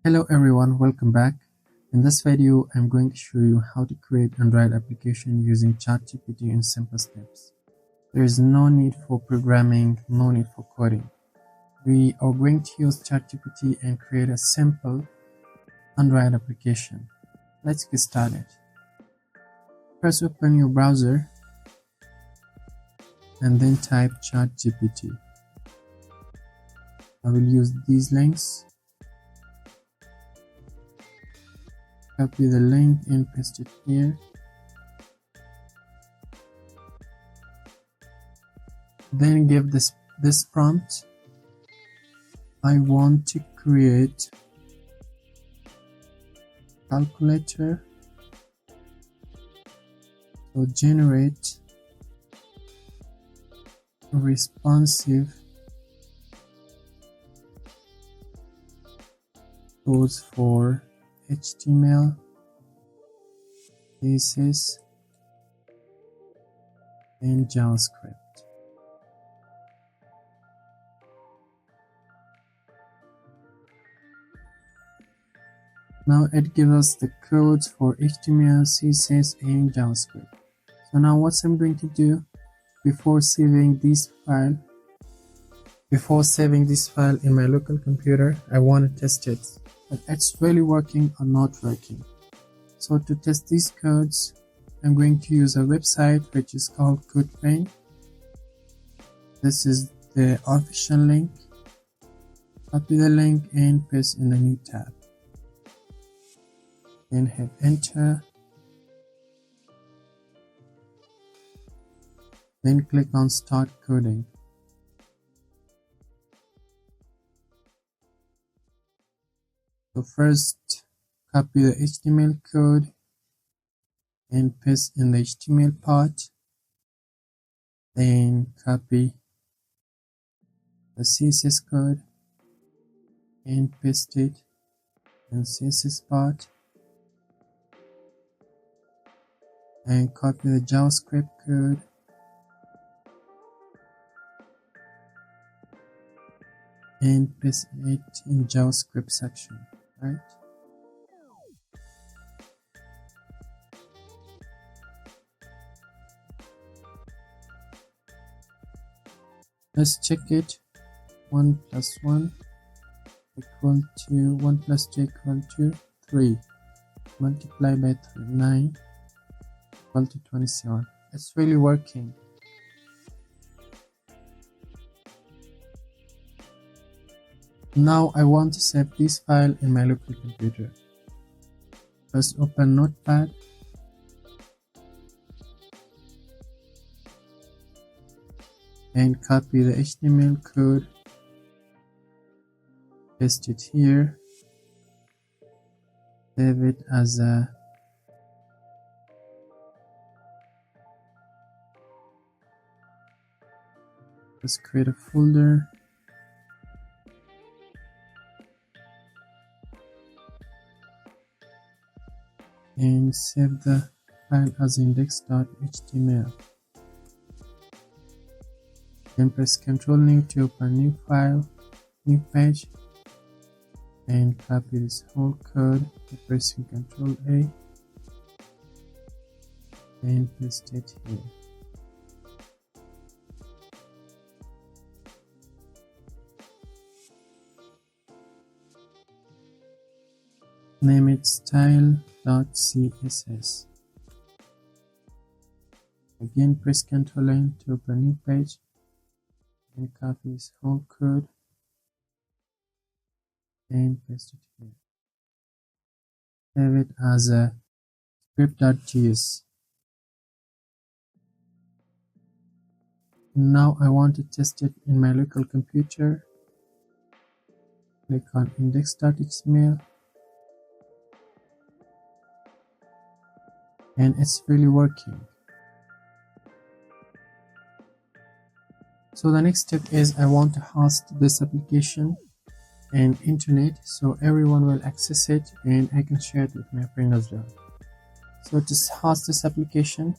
Hello everyone, welcome back. In this video, I'm going to show you how to create Android application using ChatGPT in simple steps. There is no need for programming, no need for coding. We are going to use ChatGPT and create a simple Android application. Let's get started. First, open your browser and then type ChatGPT. I will use these links. Copy the link and paste it here. Then give this prompt. I want to create calculator to generate responsive codes for HTML, CSS, and JavaScript. Now it gives us the codes for HTML, CSS, and JavaScript. So now what I'm going to do before saving this file in my local computer, I want to test it. But it's really working or not working. So to test these codes, I'm going to use a website which is called 𝗬𝗏. This is the official link. Copy the link and paste in the new tab. Then hit enter. Then click on start coding. So first, copy the HTML code and paste in the HTML part. Then copy the CSS code and paste it in CSS part. And copy the JavaScript code and paste it in JavaScript section. Right. Let's check it. 1 plus 1 equal to 1 plus 2 equal to 3. Multiply by 3, 9 equal to 27. It's really working. Now I want to save this file in my local computer. First open Notepad. And copy the HTML code. Paste it here. Save it as a let's create a folder. And save the file as index.html. Then press Ctrl+N to open new file, new page, and copy this whole code by pressing Ctrl+A and paste it here. Name it 𝗧𝗶𝗶𝗶. Again, press Ctrl+N to open new page and copy this whole code and paste it here. Save it as a script.ts. Now I want to test it in my local computer. Click on index.html. And it's really working. So the next step is I want to host this application and internet so everyone will access it and I can share it with my friend as well. So to host this application,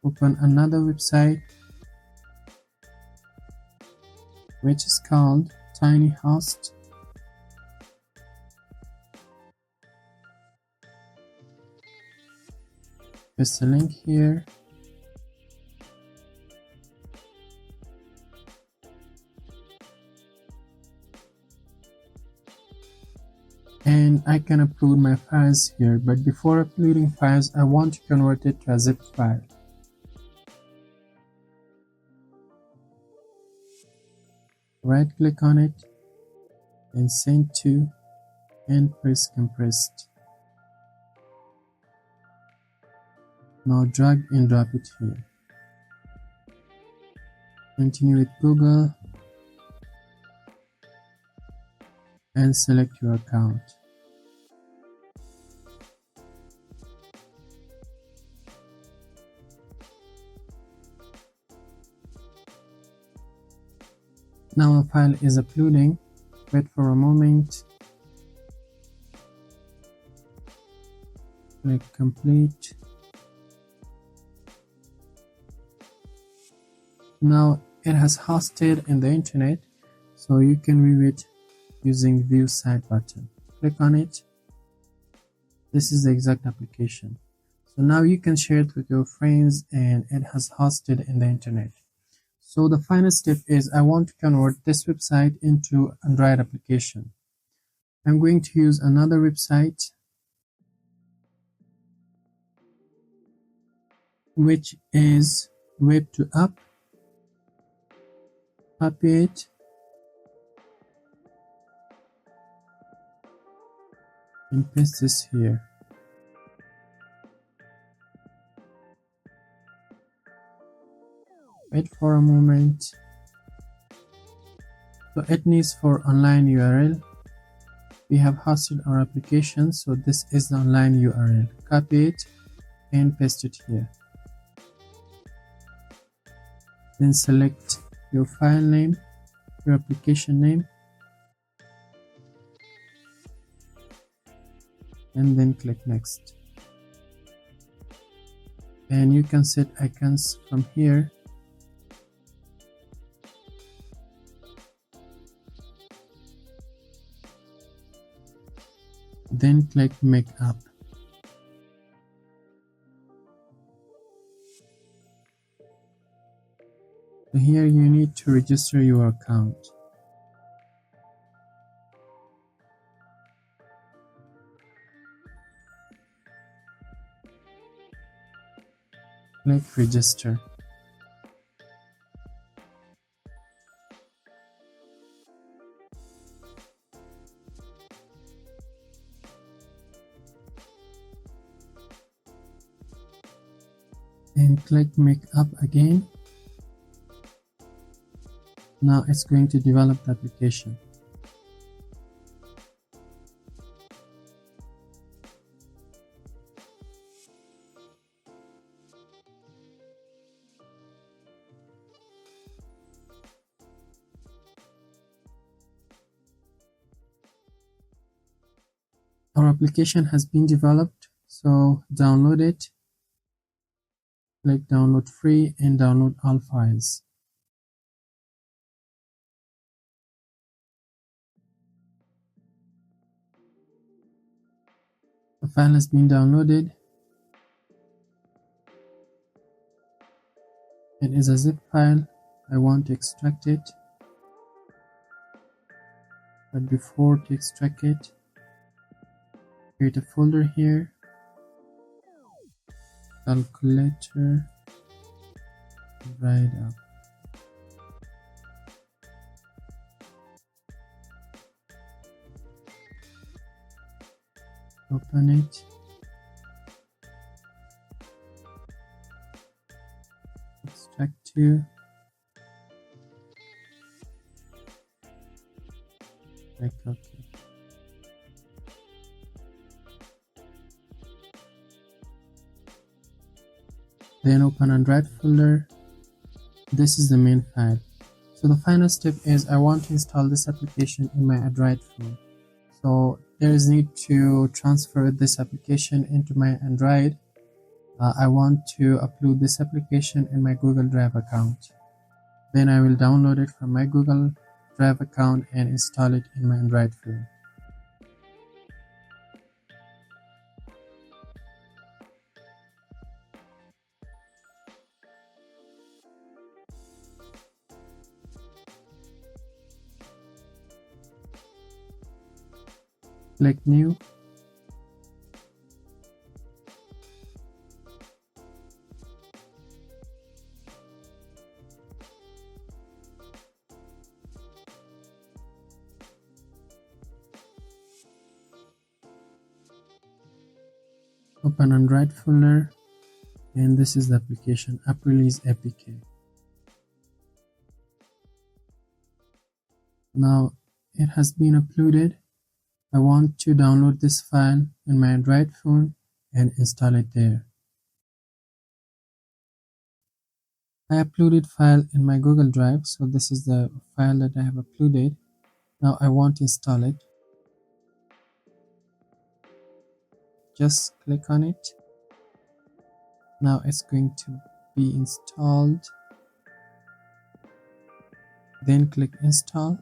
open another website which is called tinyhost paste the link here. And I can upload my files here, but before uploading files, I want to convert it to a zip file. Right click on it and send to and press compressed. Now drag and drop it here. Continue with Google and select your account. Now a file is uploading. Wait for a moment. Click complete. Now it has hosted in the internet, so you can view it using view site button. Click on it. This is the exact application. So now you can share it with your friends, and it has hosted in the internet. So the final step is I want to convert this website into Android application. I'm going to use another website which is 𝗬𝗵𝗿𝗶, copy it and paste this here. Wait for a moment. So it needs for online URL. We have hosted our application, so this is the online URL. Copy it and paste it here. Then select your file name, your application name, and then click next. And you can set icons from here. Then click make app. So here you need to register your account. Click register. And click make app again. Now it's going to develop the application. Our application has been developed, so download it. Click download free and download all files. The file has been downloaded. It is a zip file. I want to extract it. But before to extract it, create a folder here. Calculator write-up. Open it. Extract to. Click OK. Then open Android folder. This is the main file. So the final step is I want to install this application in my Android phone. So there is need to transfer this application into my Android. I want to upload this application in my Google Drive account. Then I will download it from my Google Drive account and install it in my Android phone. Click New. Open Android folder, and this is the application 𝗵𝗶𝗶𝗶𝗍. Now it has been uploaded. I want to download this file in my Android phone and install it there. I uploaded file in my Google Drive, so this is the file that I have uploaded. Now I want to install it. Just click on it. Now it's going to be installed. Then click Install.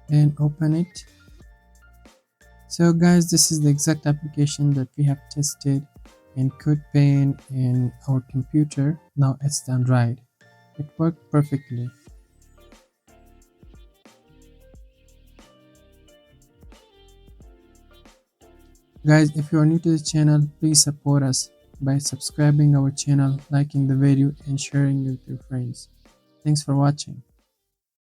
And open it. So guys, this is the exact application that we have tested in CodePen in our computer. Now it's the Android. It worked perfectly. Guys, if you are new to the channel, please support us by subscribing our channel, liking the video and sharing it with your friends. Thanks for watching.